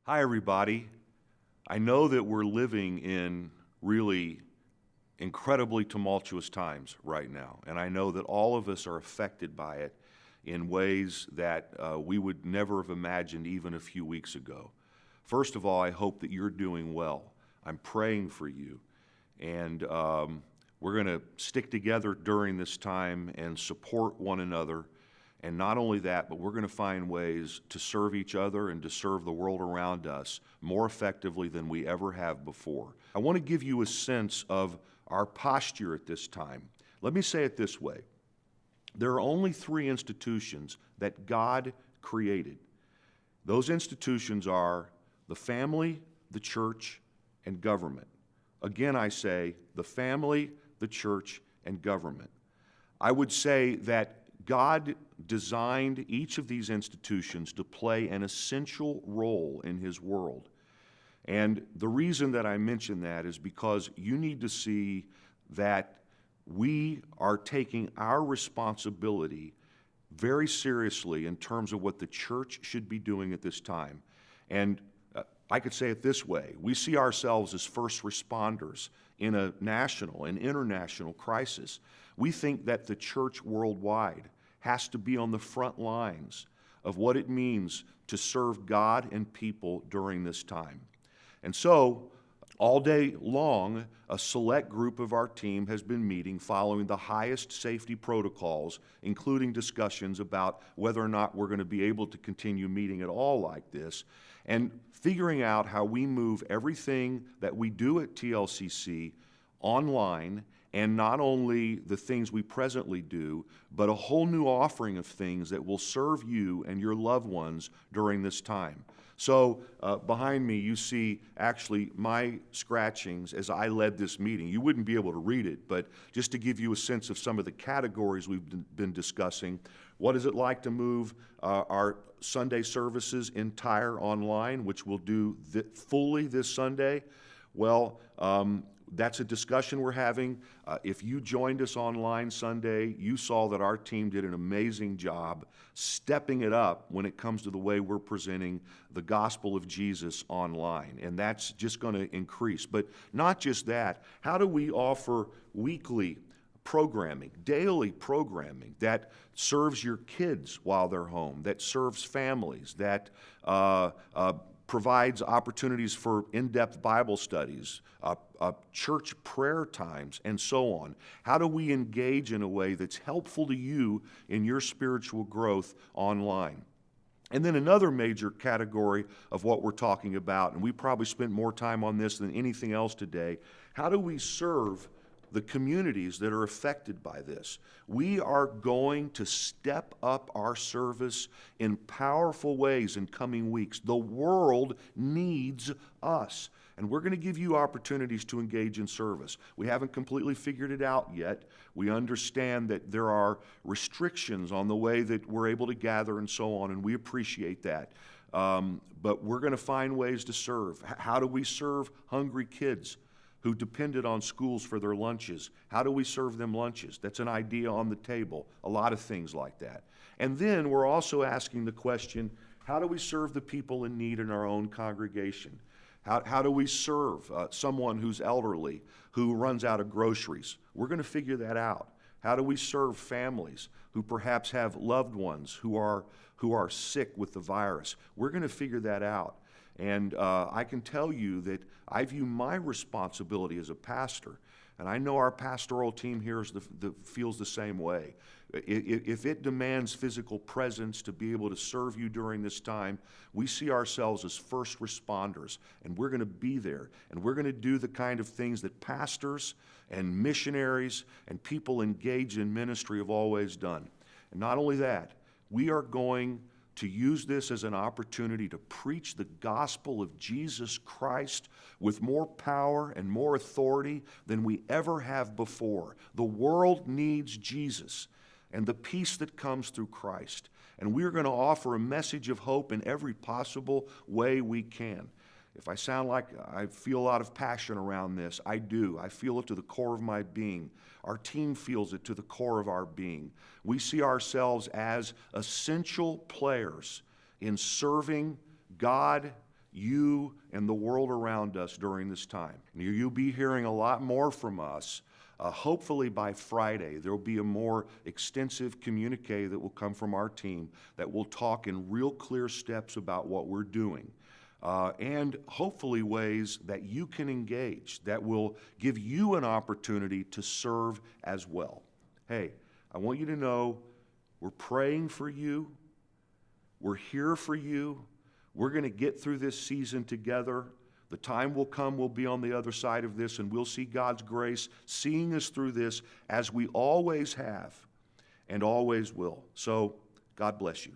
Hi, everybody. I know that we're living in really incredibly tumultuous times right now, and I know that all of us are affected by it in ways that we would never have imagined even a few weeks ago. First of all, I hope that you're doing well. I'm praying for you, and we're going to stick together during this time and support one another. And not only that, but we're going to find ways to serve each other and to serve the world around us more effectively than we ever have before. I want to give you a sense of our posture at this time. Let me say it this way. There are only three institutions that God created. Those institutions are the family, the church, and government. Again, I say the family, the church, and government. I would say that God designed each of these institutions to play an essential role in His world. And the reason that I mention that is because you need to see that we are taking our responsibility very seriously in terms of what the church should be doing at this time. And I could say it this way. We see ourselves as first responders in a national and international crisis. We think that the church worldwide has to be on the front lines of what it means to serve God and people during this time. And so, all day long, a select group of our team has been meeting following the highest safety protocols, including discussions about whether or not we're going to be able to continue meeting at all like this, and figuring out how we move everything that we do at TLCC online, and not only the things we presently do, but a whole new offering of things that will serve you and your loved ones during this time. So behind me, you see actually my scratchings as I led this meeting. You wouldn't be able to read it, but just to give you a sense of some of the categories we've been discussing. What is it like to move our Sunday services entire online, which we'll do fully this Sunday? Well, that's a discussion we're having. If you joined us online Sunday, you saw that our team did an amazing job stepping it up when it comes to the way we're presenting the gospel of Jesus online. And that's just going to increase. But not just that, how do we offer weekly programming, daily programming that serves your kids while they're home, that serves families, that provides opportunities for in-depth Bible studies, church prayer times, and so on? How do we engage in a way that's helpful to you in your spiritual growth online? And then another major category of what we're talking about, and we probably spent more time on this than anything else today, how do we serve the communities that are affected by this? We are going to step up our service in powerful ways in coming weeks. The world needs us, and we're going to give you opportunities to engage in service. We haven't completely figured it out yet. We understand that there are restrictions on the way that we're able to gather and so on, and we appreciate that. But we're going to find ways to serve. How do we serve hungry kids who depended on schools for their lunches? How do we serve them lunches? That's an idea on the table, a lot of things like that. And then we're also asking the question, how do we serve the people in need in our own congregation? How do we serve someone who's elderly, who runs out of groceries? We're going to figure that out. How do we serve families who perhaps have loved ones who are sick with the virus? We're going to figure that out. And I can tell you that I view my responsibility as a pastor, and I know our pastoral team here feels the same way. If it demands physical presence to be able to serve you during this time, we see ourselves as first responders, and we're going to be there, and we're going to do the kind of things that pastors and missionaries and people engaged in ministry have always done. And not only that, we are going to use this as an opportunity to preach the gospel of Jesus Christ with more power and more authority than we ever have before. The world needs Jesus and the peace that comes through Christ. And we're going to offer a message of hope in every possible way we can. If I sound like I feel a lot of passion around this, I do. I feel it to the core of my being. Our team feels it to the core of our being. We see ourselves as essential players in serving God you and the world around us during this time. You'll be hearing a lot more from us. Hopefully by Friday, there will be a more extensive communique that will come from our team that will talk in real clear steps about what we're doing. And hopefully ways that you can engage that will give you an opportunity to serve as well. Hey, I want you to know we're praying for you. We're here for you. We're going to get through this season together. The time will come, we'll be on the other side of this, and we'll see God's grace seeing us through this as we always have and always will. So, God bless you.